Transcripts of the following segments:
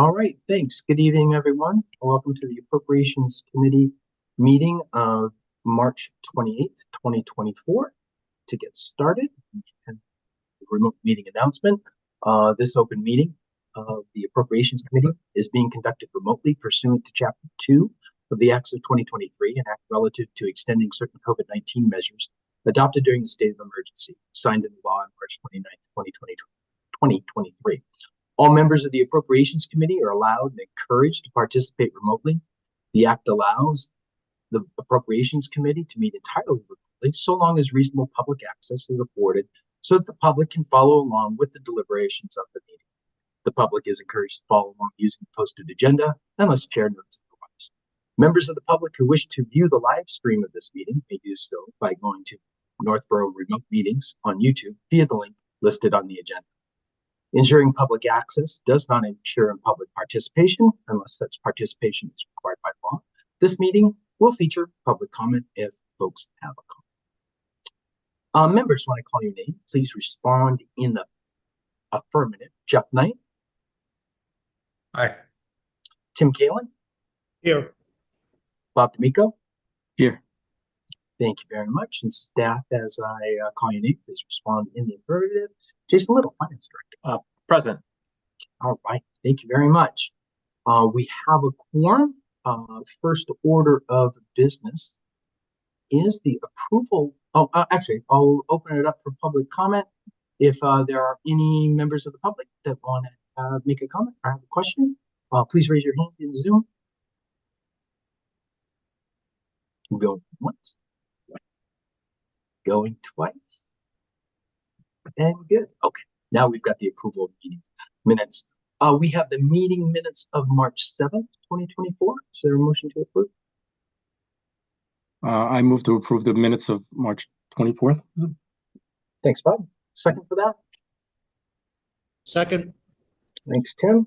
All right, thanks. Good evening, everyone. Welcome to the Appropriations Committee meeting of March 28th, 2024. To get started, remote meeting announcement. This open meeting of the Appropriations Committee is being conducted remotely pursuant to Chapter 2 of the Acts of 2023, an act relative to extending certain COVID-19 measures adopted during the state of emergency, signed into law on March 29th, 2023. All members of the Appropriations Committee are allowed and encouraged to participate remotely. The act allows the Appropriations Committee to meet entirely remotely, so long as reasonable public access is afforded so that the public can follow along with the deliberations of the meeting. The public is encouraged to follow along using the posted agenda unless chair notes otherwise. Members of the public who wish to view the live stream of this meeting may do so by going to Northborough Remote Meetings on YouTube via the link listed on the agenda. Ensuring public access does not ensure public participation unless such participation is required by law. This meeting will feature public comment if folks have a comment. Members, when I call your name, please respond in the affirmative. Jeff Knight. Aye. Tim Kalin. Here. Bob D'Amico. Here. Thank you very much. And staff, as I call your name, please respond in the affirmative. Jason Little, Finance Director. Present. All right. Thank you very much. We have a quorum. First order of business is the approval. Actually, I'll open it up for public comment. If there are any members of the public that want to make a comment or have a question, please raise your hand in Zoom. Going once. Going twice. And good. Okay. Now we've got the approval of meeting minutes. We have the meeting minutes of March 7th, 2024. Is there a motion to approve? I move to approve the minutes of March 24th. Thanks, Bob. Second for that? Second. Thanks, Tim.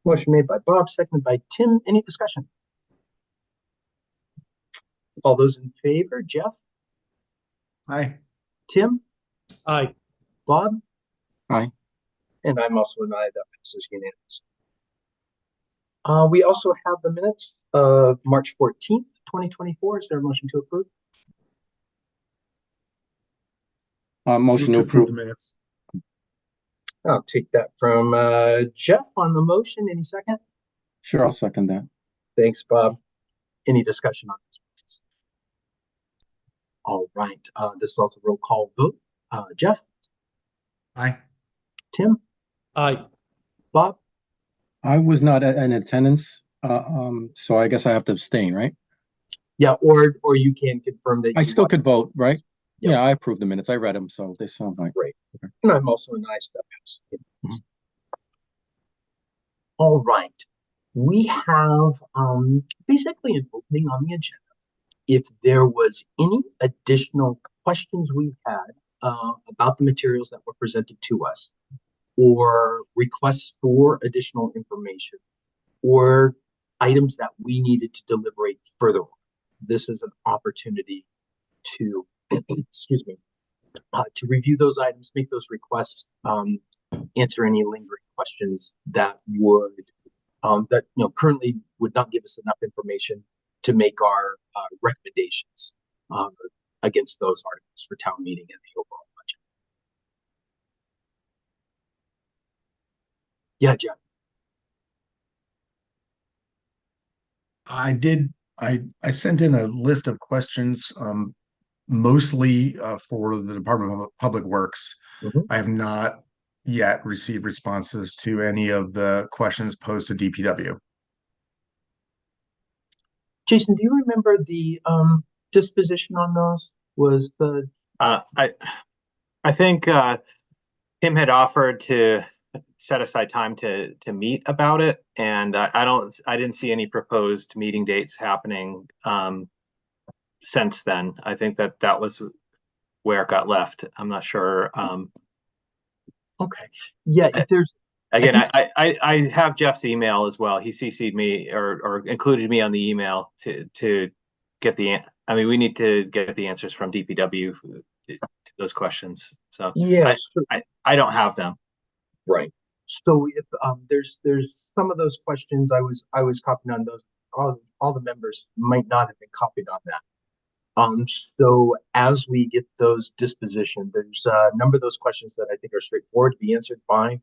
Motion made by Bob, seconded by Tim. Any discussion? All those in favor, Jeff? Aye. Tim? Aye. Bob? Aye. And I'm also an aye. That passes unanimous. We also have the minutes of March 14th, 2024. Is there a motion to approve? Motion to approve the minutes. I'll take that from Jeff on the motion. Any second? Sure, I'll second that. Thanks, Bob. Any discussion on this? All right. This is also a roll call vote. Jeff? Aye. Tim? Aye. Bob? I was not in attendance, so I guess I have to abstain, right? Yeah, or you can confirm that I still could vote, right? Yep. Yeah, I approve the minutes. I read them, so they sound like great. Okay. And I'm also an aye. That passes. All right. We have basically an opening on the agenda. If there was any additional questions we had about the materials that were presented to us, or requests for additional information, or items that we needed to deliberate further on, this is an opportunity to, excuse me, to review those items, make those requests, answer any lingering questions that would, currently would not give us enough information to make our recommendations against those articles for town meeting and the overall budget. Yeah, Jeff. I sent in a list of questions, mostly for the Department of Public Works. I have not yet received responses to any of the questions posed to DPW. Jason, do you remember the disposition on those? Was the I think Tim had offered to set aside time to meet about it, and I didn't see any proposed meeting dates happening since then. I think that was where it got left. I'm not sure. Okay. Yeah, if there's again, I have Jeff's email as well. He CC'd me or included me on the email to get the. I mean, we need to get the answers from DPW to those questions. So yeah, I don't have them. Right. So if there's some of those questions I was copied on those, all the members might not have been copied on that. So as we get those dispositioned, there's a number of those questions that I think are straightforward to be answered by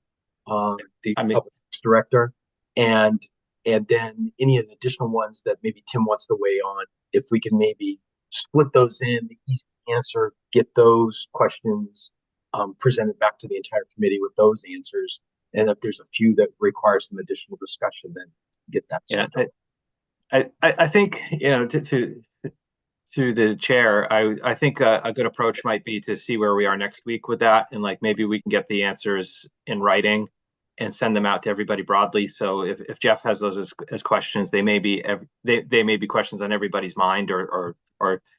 the public works director, and then any of the additional ones that maybe Tim wants to weigh on, if we can maybe split those in, the easy answer, get those questions presented back to the entire committee with those answers, and if there's a few that require some additional discussion, then get that. Yeah, I think, you know, through the chair, I think a good approach might be to see where we are next week with that, and like maybe we can get the answers in writing and send them out to everybody broadly. So if Jeff has those as questions, they may be they may be questions on everybody's mind, or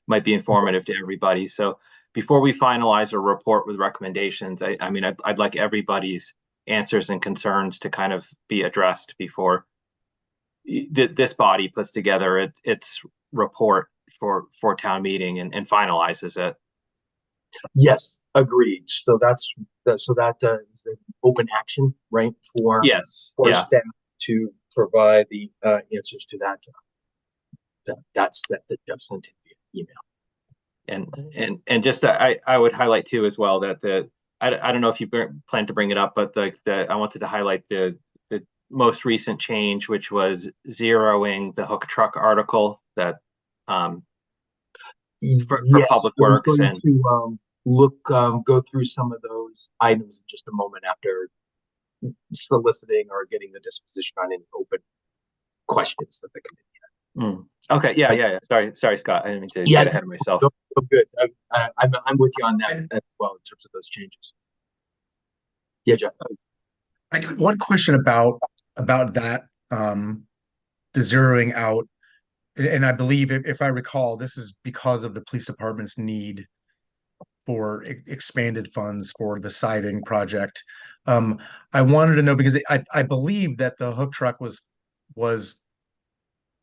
might be informative to everybody. So before we finalize a report with recommendations, I mean, I'd like everybody's answers and concerns to kind of be addressed before this body puts together its report for town meeting and finalizes it. Yes, agreed. So that is an open action, right? For Yes, staff to provide the answers to that. That's that Jeff sent in via email. And just I would highlight too as well that I don't know if you plan to bring it up, but I wanted to highlight the most recent change, which was zeroing the hook truck article that for public works. I was going to go through some of those items in just a moment after soliciting or getting the disposition on any open questions that the committee had. Okay, yeah. Sorry, Scott. I didn't mean to get ahead of myself. No, good. I'm with you on that as well in terms of those changes. Yeah, Jeff. I got one question about that, the zeroing out, and I believe if I recall, this is because of the police department's need for expanded funds for the siding project. I wanted to know because I believe that the hook truck was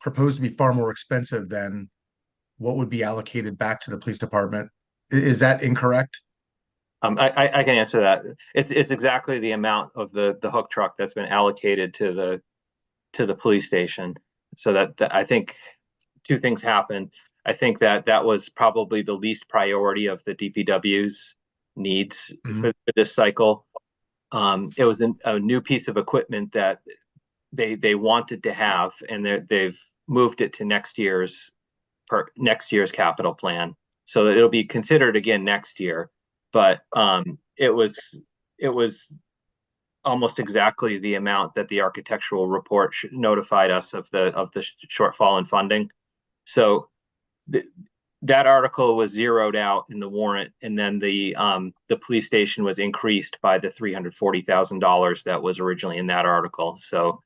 proposed to be far more expensive than what would be allocated back to the police department. Is that incorrect? I can answer that. It's exactly the amount of the hook truck that's been allocated to the police station. So that I think two things happened. I think that was probably the least priority of the DPW's needs for this cycle. It was a new piece of equipment that they wanted to have, and they've moved it to next year's capital plan, so that it'll be considered again next year. But it was almost exactly the amount that the architectural report notified us of the shortfall in funding. So that article was zeroed out in the warrant, and then the police station was increased by the $340,000 that was originally in that article. So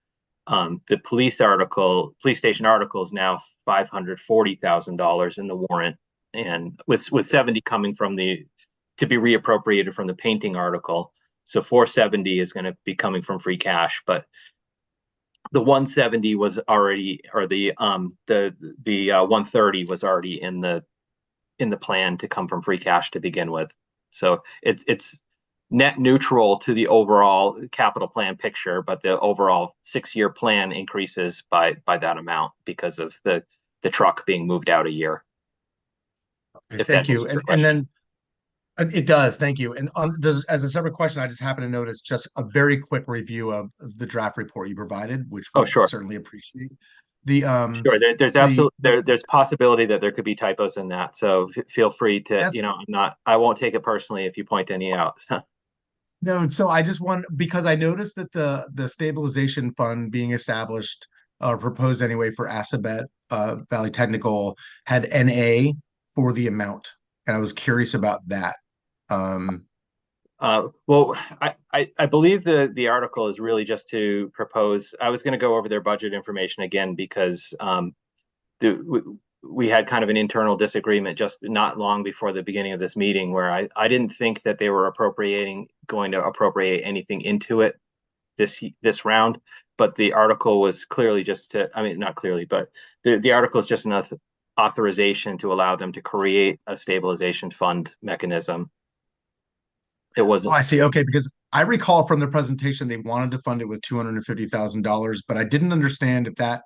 the police station article is now $540,000 in the warrant, and with 70 coming from to be reappropriated from the painting article. So 470 is going to be coming from free cash, but the 170 was already, or the 130 was already in the plan to come from free cash to begin with. So it's net neutral to the overall capital plan picture, but the overall 6-year plan increases by that amount because of the truck being moved out a year. Thank you. And then it does. Thank you. And as a separate question, I just happen to notice just a very quick review of the draft report you provided, which we certainly appreciate. Sure, there's possibility that there could be typos in that, so feel free to, I won't take it personally if you point any out. No, so I just want, because I noticed that the stabilization fund being established or proposed anyway for Assabet Valley Technical had NA for the amount, and I was curious about that. Well, I believe the article is really just to propose. I was going to go over their budget information again because we had kind of an internal disagreement just not long before the beginning of this meeting, where I didn't think that they were going to appropriate anything into it this round, but the article was clearly not clearly, but the article is just enough authorization to allow them to create a stabilization fund mechanism. It Oh, wasn't. I see. Okay, because I recall from the presentation they wanted to fund it with $250,000, but I didn't understand if that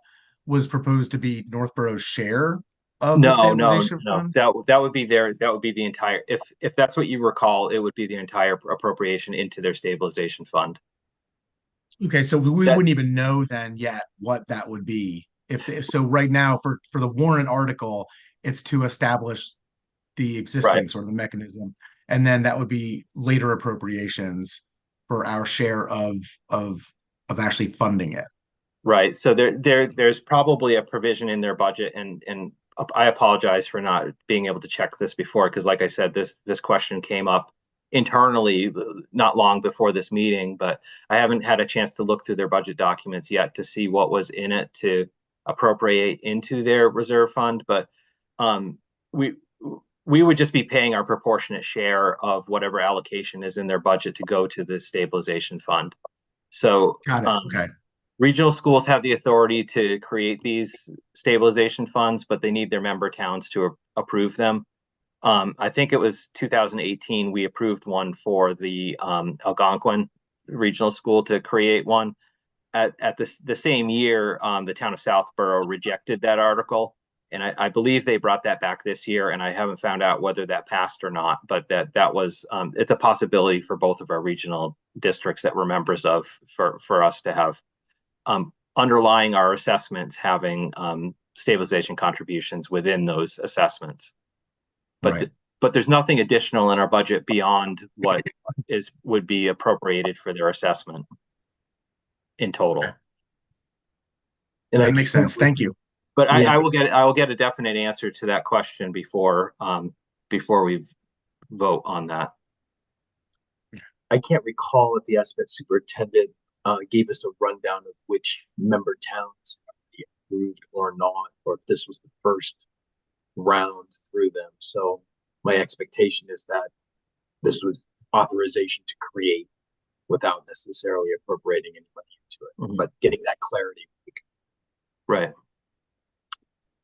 was proposed to be Northborough's share of the No. stabilization fund. That would be the entire, if that's what you recall, it would be the entire appropriation into their stabilization fund. Okay, so we That- wouldn't even know then yet what that would be. If so, right now for the warrant article, it's to establish the existing Right. sort of the mechanism, and then that would be later appropriations for our share of actually funding it. Right. So there's probably a provision in their budget, and I apologize for not being able to check this before, because like I said, this question came up internally not long before this meeting, but I haven't had a chance to look through their budget documents yet to see what was in it to appropriate into their reserve fund. But um, we we would just be paying our proportionate share of whatever allocation is in their budget to go to the stabilization fund. So Got it. Okay. regional schools have the authority to create these stabilization funds, but they need their member towns to approve them. I think it was 2018, we approved one for the Algonquin Regional School to create one. At the same year, the town of Southborough rejected that article. And I believe they brought that back this year, and I haven't found out whether that passed or not, but that was, it's a possibility for both of our regional districts that we're members of for us to have underlying our assessments having stabilization contributions within those assessments. But Right. but there's nothing additional in our budget beyond what would be appropriated for their assessment in total. And That makes sense. Thank you. But Yeah. I will get a definite answer to that question before we vote on that. I can't recall if the estimate superintendent gave us a rundown of which member towns approved or not, or if this was the first round through them. So my expectation is that this was authorization to create without necessarily appropriating any money into it, Mhm. but getting that clarity. Right.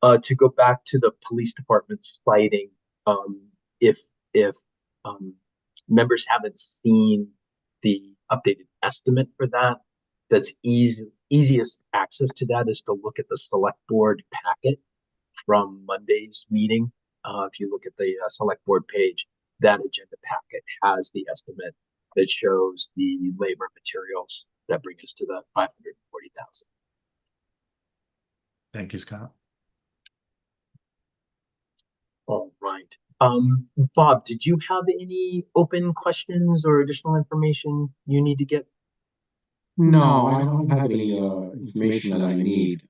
To go back to the police department citing, if members haven't seen the updated estimate for that, that's easiest access to that is to look at the select board packet from Monday's meeting. If you look at the select board page, that agenda packet has the estimate that shows the labor materials that bring us to the 540,000. Thank you, Scott. All right. Bob, did you have any open questions or additional information you need to get? No, I don't have any information that I need.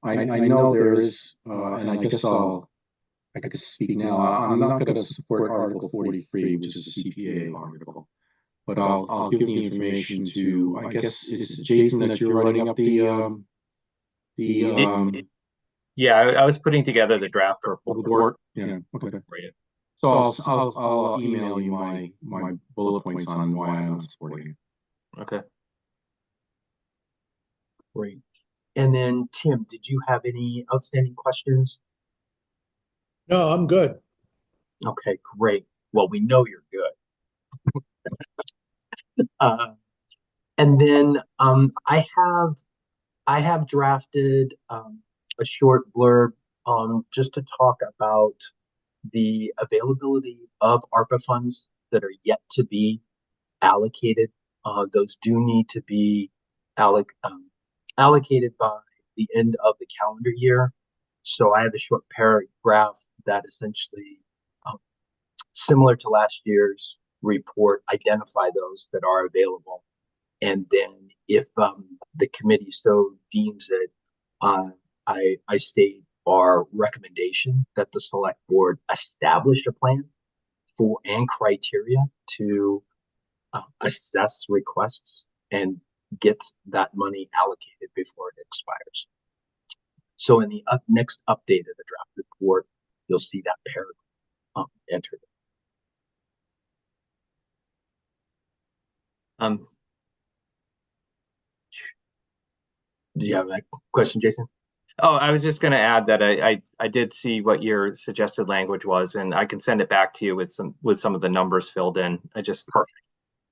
I know there is, and I guess I could speak now. I'm not going to support Article 43, which is a CPA article, but I'll give the information to, I guess, is it Jason that you're writing up Yeah, I was putting together the draft report? Yeah, okay. for you. So I'll email you my bullet points on why I'm not supporting it. Okay. Great. And then Tim, did you have any outstanding questions? No, I'm good. Okay, great. Well, we know you're good. And then I have drafted a short blurb just to talk about the availability of ARPA funds that are yet to be allocated. Those do need to be allocated by the end of the calendar year. So I have a short paragraph that essentially, similar to last year's report, identify those that are available. And then if the committee so deems it, I state our recommendation that the select board establish a plan for and criteria to assess requests and get that money allocated before it expires. So in the next update of the draft report, you'll see that paragraph entered. Do you have that question, Jason? Oh, I was just going to add that I did see what your suggested language was, and I can send it back to you with some of the numbers filled in. I just Perfect.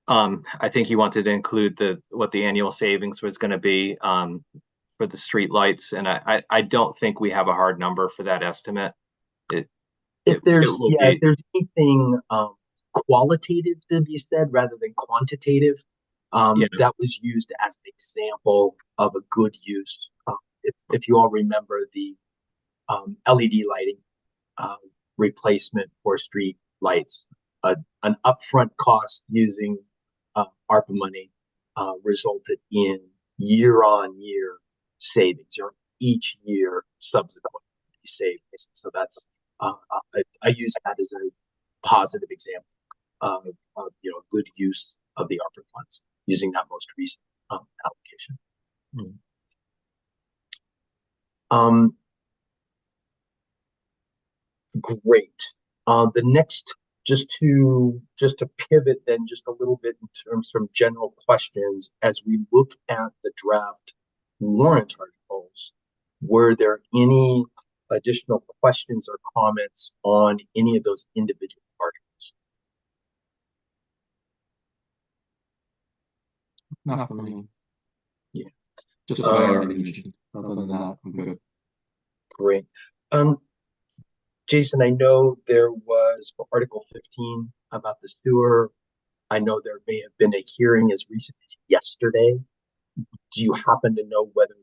I think he wanted to include what the annual savings was going to be for the street lights, and I don't think we have a hard number for that estimate. If It there's will if be, there's anything qualitative to be said rather than quantitative, Yeah. that was used as an example of a good use. If you all remember the LED lighting replacement for street lights, an upfront cost using ARPA money resulted in year-on-year savings, or each year subsequently savings. So that's I use that as a positive example of good use of the ARPA funds using that most recent allocation. Great. The next, just to pivot then just a little bit in terms from general questions, as we look at the draft warrant articles, were there any additional questions or comments on any of those individual articles? Not for me. Yeah. Just what I already mentioned. Other than that, I'm good. Great. Jason, I know there was for Article 15 about the sewer. I know there may have been a hearing as recent as yesterday. Do you happen to know whether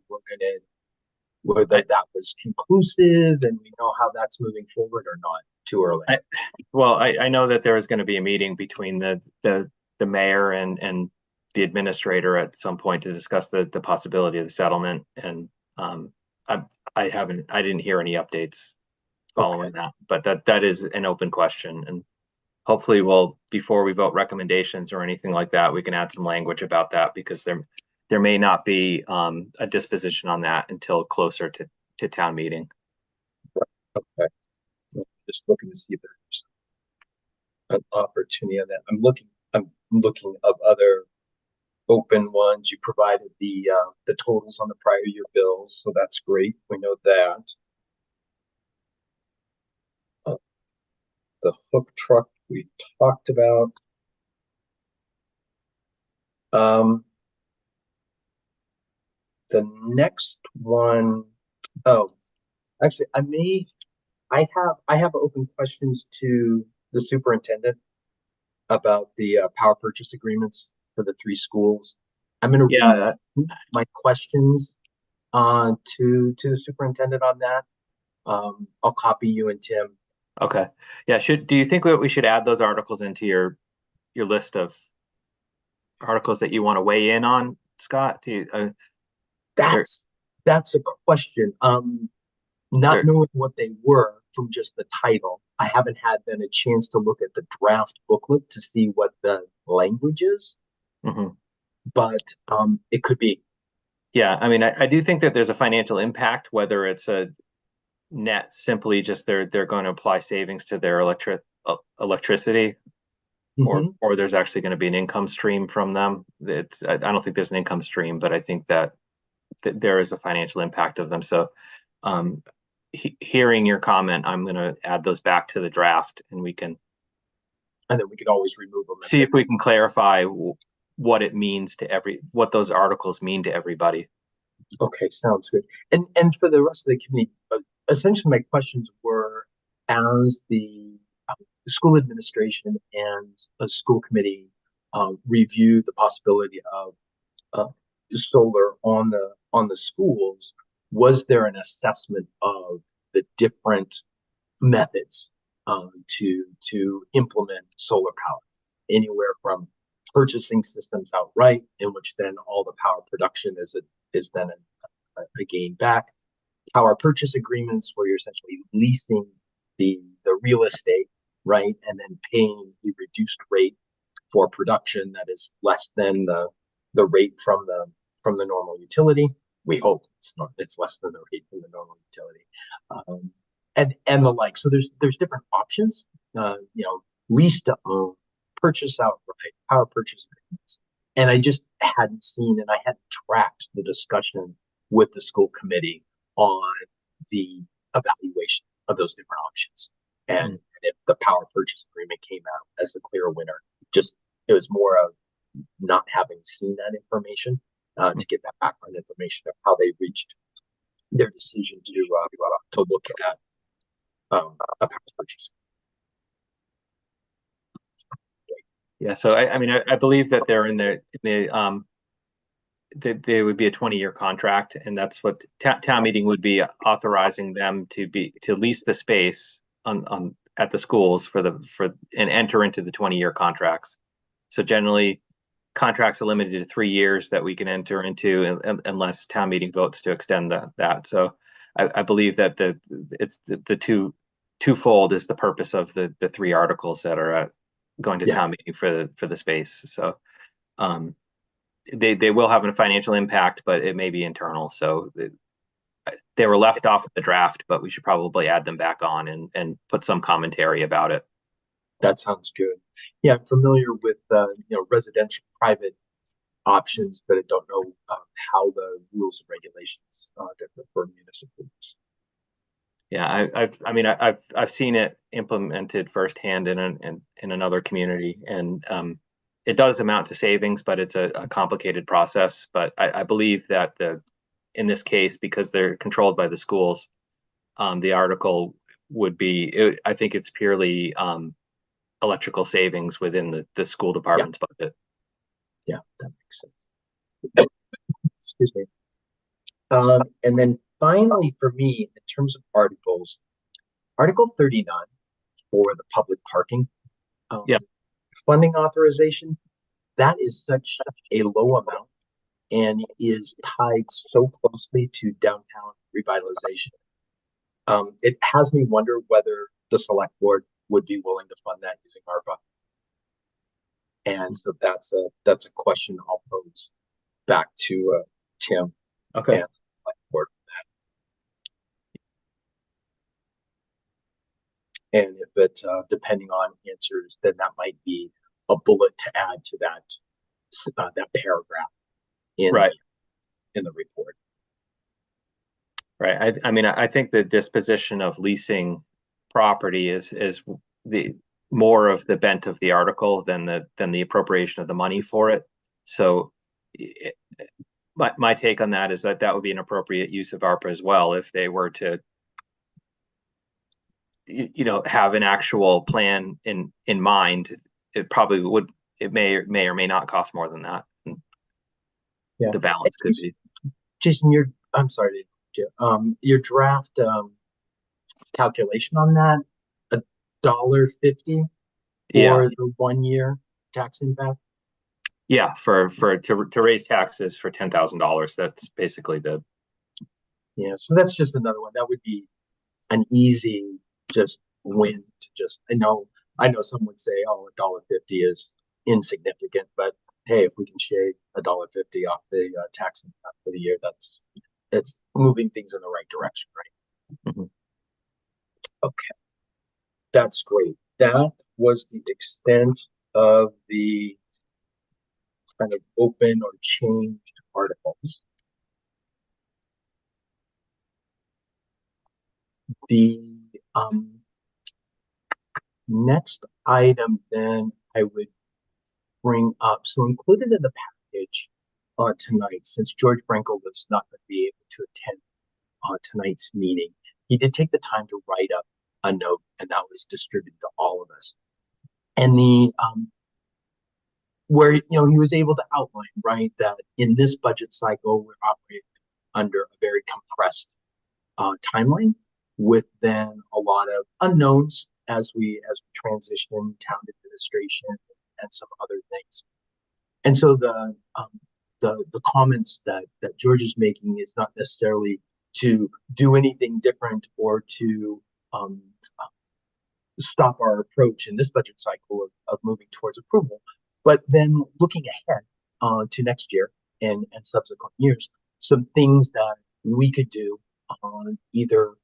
that was conclusive and we know how that's moving forward or not? Too early. I know that there is going to be a meeting between the mayor and the administrator at some point to discuss the possibility of the settlement, and I didn't hear any updates following that, but that is an open question, and hopefully before we vote recommendations or anything like that, we can add some language about that, because there may not be a disposition on that until closer to town meeting. Okay. Just looking to see if there's an opportunity on that. I'm looking of other open ones. You provided the totals on the prior year bills, so that's great. We know that. The hook truck we talked about. The next one, actually, I have open questions to the superintendent about the power purchase agreements for the 3 schools. I'm going to read my questions to the superintendent on that. I'll copy you and Tim. Okay. Yeah. Do you think we should add those articles into your list of articles that you want to weigh in on, Scott? That's a question. Not knowing what they were from just the title, I haven't had then a chance to look at the draft booklet to see what the language is. Mm-hmm. But it could be. Yeah, I mean, I do think that there's a financial impact, whether it's a net simply just they're going to apply savings to their electricity, or there's actually going to be an income stream from them. I don't think there's an income stream, but I think that there is a financial impact of them. So hearing your comment, I'm going to add those back to the draft, and then we could always remove them. See if we can clarify what it means what those articles mean to everybody. Okay, sounds good. And for the rest of the committee, essentially my questions were, as the school administration and a school committee review the possibility of solar on the schools, was there an assessment of the different methods to implement solar power, anywhere from purchasing systems outright, in which then all the power production is then a gain back, power purchase agreements where you're essentially leasing the real estate, right, and then paying a reduced rate for production that is less than the rate from the normal utility. We hope it's less than the rate from the normal utility, and the like. So there's different options. Lease to own, purchase outright, power purchase agreements. And I just hadn't seen, and I hadn't tracked the discussion with the school committee on the evaluation of those different options. And if the power purchase agreement came out as the clear winner, it was more of not having seen that information, to get that background information of how they reached their decision to look at a power purchase. Yeah, so I mean, I believe that they're in the they would be a 20-year contract, and that's what town meeting would be authorizing them to lease the space on at the schools and enter into the 20-year contracts. So generally, contracts are limited to 3 years that we can enter into unless town meeting votes to extend that. So I believe that the twofold is the purpose of the 3 articles that are going to town meeting for the space. So they will have a financial impact, but it may be internal. So they were left off of the draft, but we should probably add them back on and put some commentary about it. That sounds good. Yeah, I'm familiar with residential private options, but I don't know how the rules and regulations differ for municipal use. Yeah, I've seen it implemented firsthand in another community, and it does amount to savings, but it's a complicated process. But I believe that in this case, because they're controlled by the schools, the article would be. I think it's purely electrical savings within the school department's budget. Yeah, that makes sense. Excuse me. And then finally, for me, in terms of articles, Article 39 for the public parking funding authorization, that is such a low amount and is tied so closely to downtown revitalization. It has me wonder whether the select board would be willing to fund that using ARPA. And so that's a question I'll pose back to Tim. Okay. And the select board on that. And if it, depending on answers, then that might be a bullet to add to that paragraph in the report. Right. I mean, I think the disposition of leasing property is the more of the bent of the article than the appropriation of the money for it. So my take on that is that would be an appropriate use of ARPA as well if they were to have an actual plan in mind. It probably would. It may or may not cost more than that. Yeah, the balance could be. Jason, I'm sorry, your draft calculation on that, $1.50 for the 1 year tax impact. Yeah, to raise taxes for $10,000. That's basically the. Yeah, so that's just another one. That would be an easy just win to just. I know some would say, oh, $1.50 is insignificant, but hey, if we can shave $1.50 off the tax impact for the year, it's moving things in the right direction, right? Mm-hmm. Okay, that's great. That was the extent of the kind of open or changed articles. The next item then I would bring up, so included in the package tonight, since George Frankel was not going to be able to attend tonight's meeting, he did take the time to write up a note, and that was distributed to all of us. And the where he was able to outline, right, that in this budget cycle we're operating under a very compressed timeline, with then a lot of unknowns as we transition town administration and some other things. And so the comments that George is making is not necessarily to do anything different or to stop our approach in this budget cycle of moving towards approval, but then looking ahead to next year and subsequent years, some things that we could do either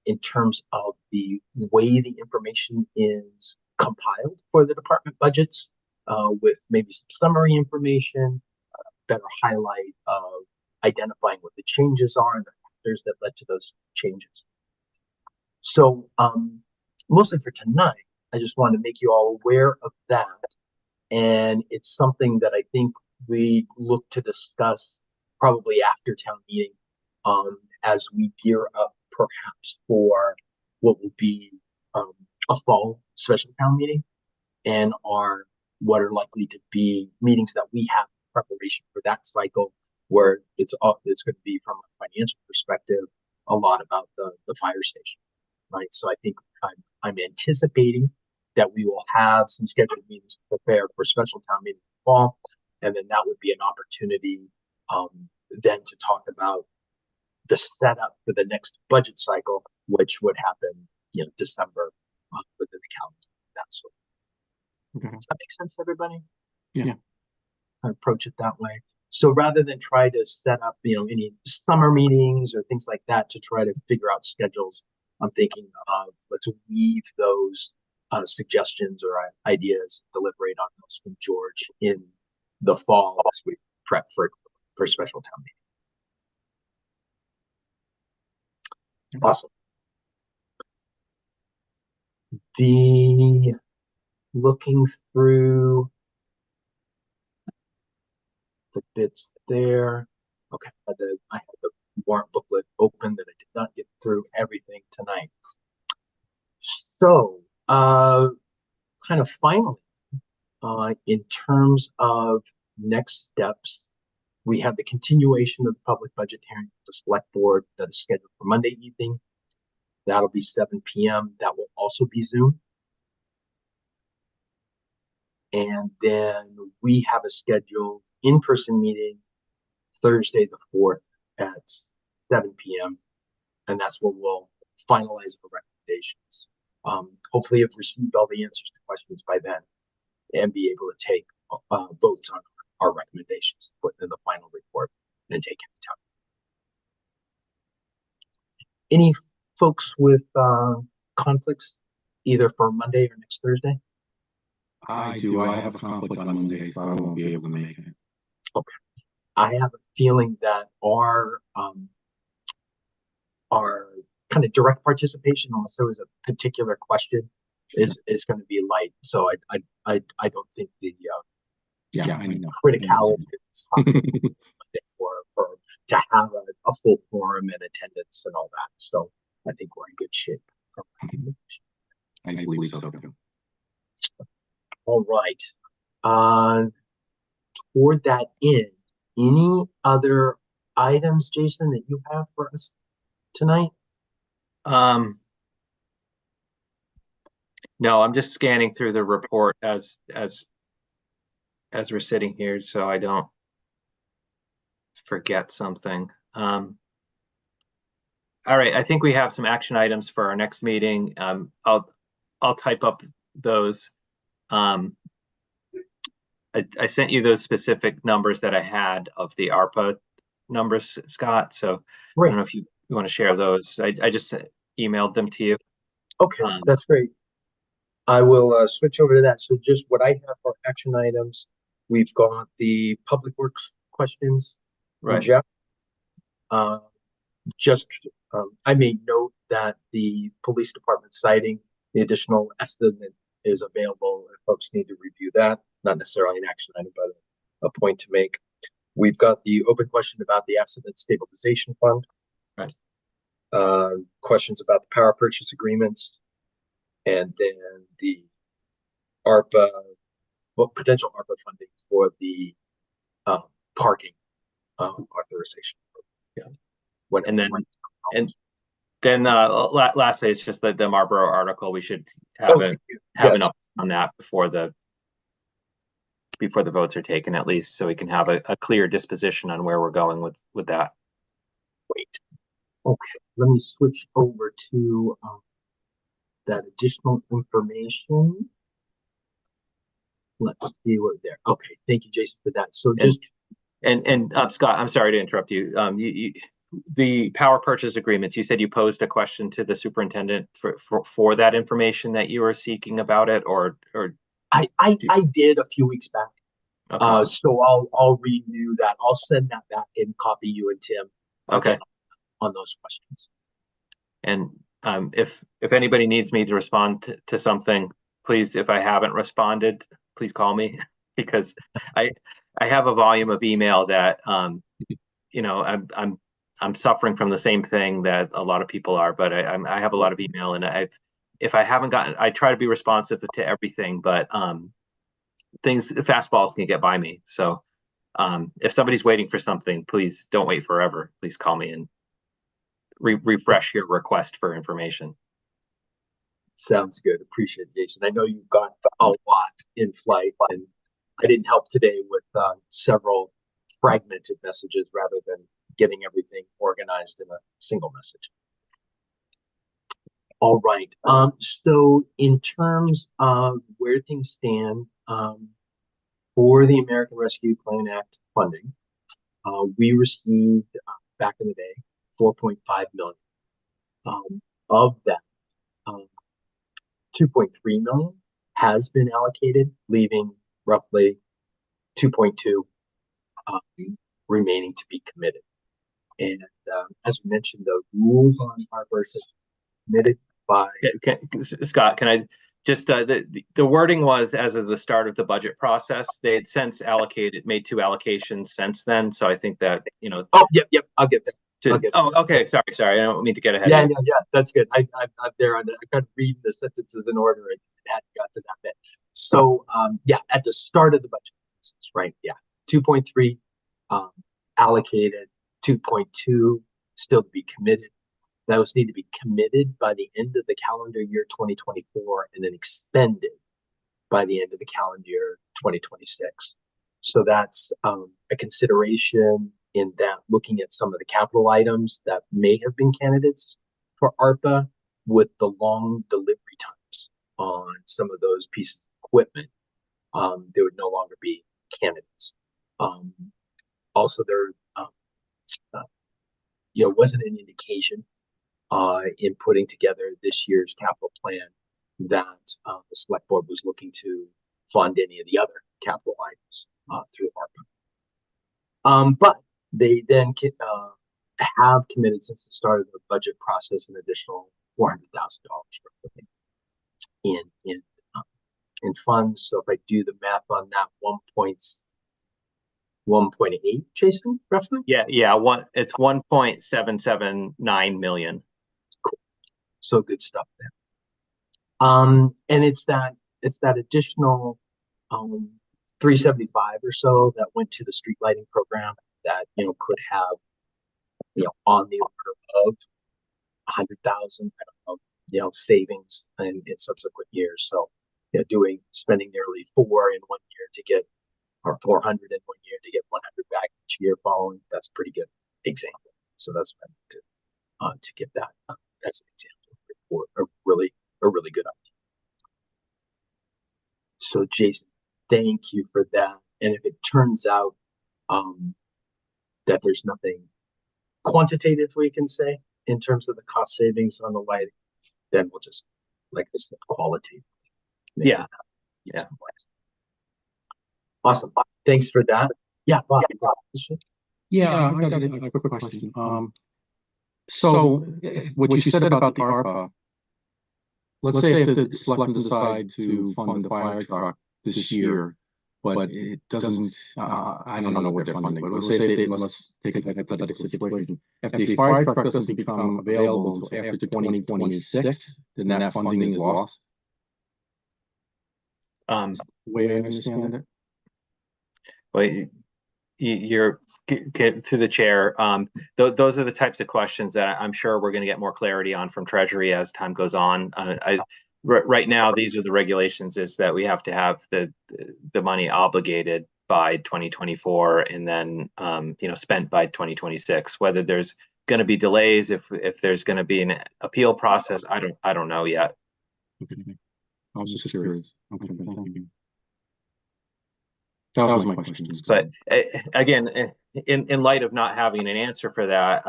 in terms of the way the information is compiled for the department budgets, with maybe some summary information, better highlight of identifying what the changes are and the factors that led to those changes. So mostly for tonight, I just want to make you all aware of that And it's something that I think we look to discuss probably after town meeting, as we gear up perhaps for what will be a fall special town meeting, and what are likely to be meetings that we have in preparation for that cycle, where it's going to be, from a financial perspective, a lot about the fire station, right? So I think I'm anticipating that we will have some scheduled meetings to prepare for special town meeting in the fall, and then that would be an opportunity then to talk about the setup for the next budget cycle, which would happen, December, within the calendar. That's what. Okay. Does that make sense, everybody? Yeah. I approach it that way. So rather than try to set up, any summer meetings or things like that to try to figure out schedules, I'm thinking of, let's weave those suggestions or ideas, deliberate on those from George in the fall as we prep for special town meeting. Awesome. Looking through the bits there. Okay, I had the warrant booklet open that I did not get through everything tonight. So, kind of finally, in terms of next steps, we have the continuation of the public budget hearing at the select board that is scheduled for Monday evening. That'll be 7 p.m. That will also be Zoom. And then we have a scheduled in-person meeting Thursday the 4th at 7 p.m. And that's when we'll finalize our recommendations. Hopefully have received all the answers to questions by then and be able to take votes on our recommendations, put in the final report, and take it to town. Any folks with conflicts either for Monday or next Thursday? I do. I have a conflict on Monday, so I won't be able to make it. Okay. I have a feeling that our kind of direct participation, unless there was a particular question, is going to be light. So I don't think the I know. criticality is for to have a full quorum and attendance and all that. So I think we're in good shape. I believe so too. All right. Toward that end, any other items, Jason, that you have for us tonight? No, I'm just scanning through the report as we're sitting here, so I don't forget something. All right, I think we have some action items for our next meeting. I'll type up those. I sent you those specific numbers that I had of the ARPA numbers, Scott. So Right. I don't know if you want to share those. I just emailed them to you. Okay, that's great. I will switch over to that. So just what I have for action items, we've got the public works questions from Right. Jeff. I made note that the police department citing the additional estimate is available if folks need to review that. Not necessarily an action item, but a point to make. We've got the open question about the asset stabilization fund. Right. Questions about the power purchase agreements, and then the ARPA, potential ARPA funding for the parking authorization. Yeah. Lastly, it's just the Marlboro article. We should have an update on that before the votes are taken, at least, so we can have a clear disposition on where we're going with that. Great. Okay, let me switch over to that additional information. Let's see what there. Okay, thank you, Jason, for that. So Scott, I'm sorry to interrupt you. The power purchase agreements, you said you posed a question to the superintendent for that information that you were seeking about it, or I did a few weeks back. Okay. So I'll renew that. I'll send that back and copy you and Tim. Okay. On those questions. And if anybody needs me to respond to something, please, if I haven't responded, please call me. because I have a volume of email that I'm suffering from the same thing that a lot of people are, but I have a lot of email, and if I haven't gotten, I try to be responsive to everything, but fastballs can get by me. So if somebody's waiting for something, please don't wait forever. Please call me and refresh your request for information. Sounds good. Appreciate it, Jason. I know you've got a lot in flight, and I didn't help today with several fragmented messages rather than getting everything organized in a single message. All right. So in terms of where things stand for the American Rescue Plan Act funding, we received back in the day 4.5 million. Of that, 2.3 million has been allocated, leaving roughly 2.2 remaining to be committed. And as we mentioned, the rules on ARPA are submitted by Scott, can I just the wording was as of the start of the budget process. They had since made 2 allocations since then. So I think that, Oh, yep, I'll get that. Okay. Sorry. I don't mean to get ahead. Yeah, that's good. I'm there on that. I got to read the sentences in order and hadn't got to that bit. So at the start of the budget process, right? Yeah, 2.3 allocated, 2.2 still to be committed. Those need to be committed by the end of the calendar year 2024 and then expended by the end of the calendar year 2026. So that's a consideration in that, looking at some of the capital items that may have been candidates for ARPA with the long delivery times on some of those pieces of equipment, they would no longer be candidates. Also, there wasn't an indication in putting together this year's capital plan that the select board was looking to fund any of the other capital items through ARPA. But they then have committed since the start of the budget process an additional $400,000 in funds. So if I do the math on that, 1.8, Jason, roughly? Yeah. It's 1.779 million. Cool. So good stuff there. And it's that additional 375 or so that went to the street lighting program that could have on the order of 100,000 savings in subsequent years. So spending nearly 4 in 1 year to get, or 400 in 1 year to get 100 back each year following, that's a pretty good example. So that's what I meant to give that as an example for a really good idea. So Jason, thank you for that. And if it turns out that there's nothing quantitative we can say in terms of the cost savings on the lighting, then we'll just, like I said, qualitatively. Yeah. Awesome. Thanks for that. Yeah, Bob. Yeah, I got a quick question. So what you said about the ARPA, let's say if the selectmen decide to fund the fire truck this year, but it doesn't, I don't know what they're funding, but let's say let's take a hypothetical situation. If the fire truck doesn't become available until after 2026, then that funding is lost? The way I understand it. Well, you're through the chair. Those are the types of questions that I'm sure we're going to get more clarity on from Treasury as time goes on. Right now, these are the regulations: is that we have to have the money obligated by 2024 and then spent by 2026. Whether there's going to be delays, if there's going to be an appeal process, I don't know yet. Okay. I was just curious. Okay, thank you. That was my question. But again, in light of not having an answer for that,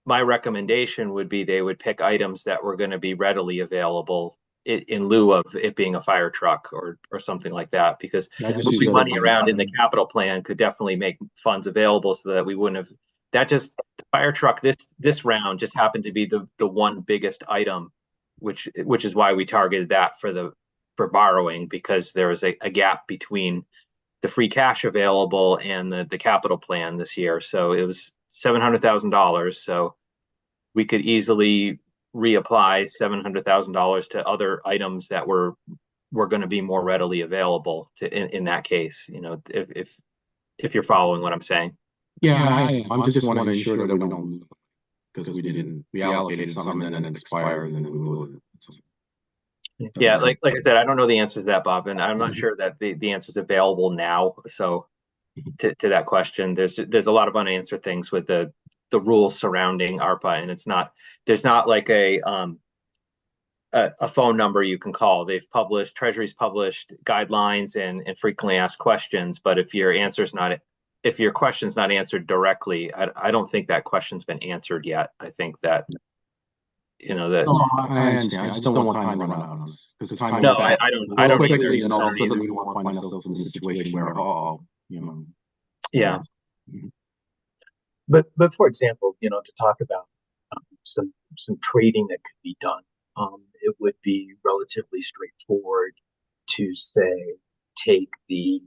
my recommendation would be they would pick items that were going to be readily available in lieu of it being a fire truck or something like that, because moving money around in the capital plan could definitely make funds available so that we wouldn't have the fire truck this round just happened to be the one biggest item, which is why we targeted that for the for borrowing because there was a gap between the free cash available and the capital plan this year. So it was $700,000. So we could easily reapply $700,000 to other items that were going to be more readily available in that case, if you're following what I'm saying. Yeah, I'm just want to ensure that we don't lose them because we allocated some and then it expires and then we lose it. Yeah, like I said, I don't know the answer to that, Bob, and I'm not sure that the answer is available now. So to that question, there's a lot of unanswered things with the rules surrounding ARPA, and there's not like a phone number you can call. Treasury's published guidelines and frequently asked questions, but if your question's not answered directly, I don't think that question's been answered yet. I think that No, I understand. I just don't want time to run out on us because time. No, I don't either. And all of a sudden we won't find ourselves in a situation where, yeah. But for example, to talk about some trading that could be done, it would be relatively straightforward to say take the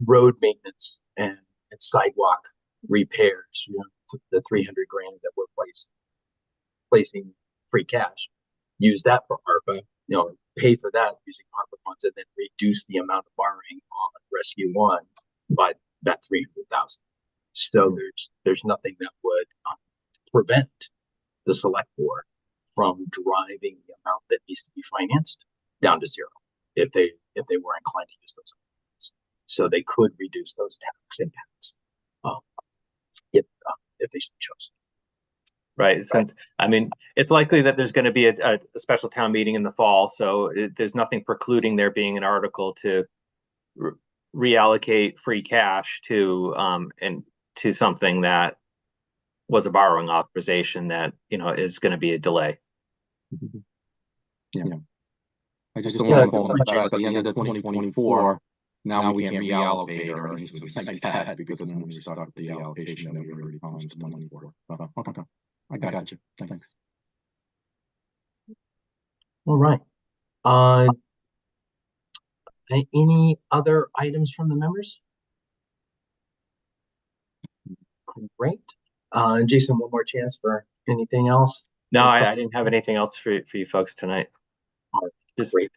road maintenance and sidewalk repairs, the 300 grand that we're placing free cash, use that for ARPA, pay for that using ARPA funds, and then reduce the amount of borrowing on Rescue One by that 300,000. So there's nothing that would prevent the select board from driving the amount that needs to be financed down to zero if they were inclined to use those funds. So they could reduce those tax impacts if they chose. Right. Since it's likely that there's going to be a special town meeting in the fall, so there's nothing precluding there being an article to reallocate free cash to something that was a borrowing authorization that is going to be a delay. Yeah. I just don't want to fall back at the end of 2024. Now we can't reallocate or anything like that because then we're stuck with the allocation that we already promised the money for. Okay. I got you. Thanks. All right. Any other items from the members? Great. Jason, one more chance for anything else? No, I didn't have anything else for you folks tonight. Great.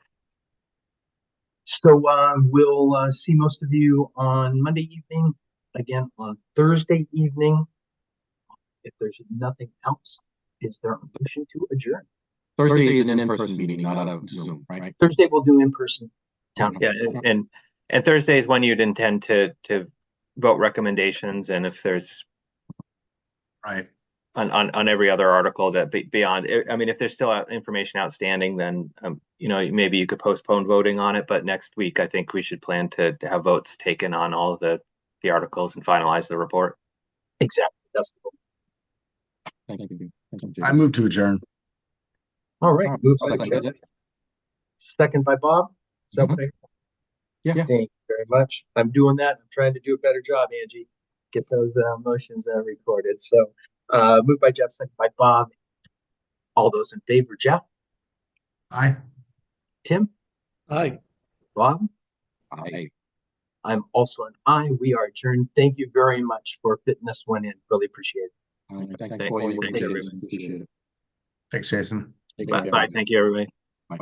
So we'll see most of you on Monday evening, again on Thursday evening. If there's nothing else, is there a motion to adjourn? Thursday is an in-person meeting, not a Zoom, right? Thursday we'll do in-person town. Yeah, and Thursday is when you'd intend to vote recommendations, and if there's Right. on every other article that beyond, if there's still information outstanding, then maybe you could postpone voting on it. But next week, I think we should plan to have votes taken on all of the articles and finalize the report. Exactly. That's the goal. Thank you. I move to adjourn. All right. Move by Joe. Second by Bob. Is that what I? Yeah. Thank you very much. I'm doing that. I'm trying to do a better job, Angie. Get those motions recorded. So moved by Jeff, second by Bob. All those in favor, Jeff? Aye. Tim? Aye. Bob? Aye. I'm also an aye. We are adjourned. Thank you very much for fitting this one in. Really appreciate it. Thanks, everybody. Thanks, Jason. Bye. Thank you, everybody.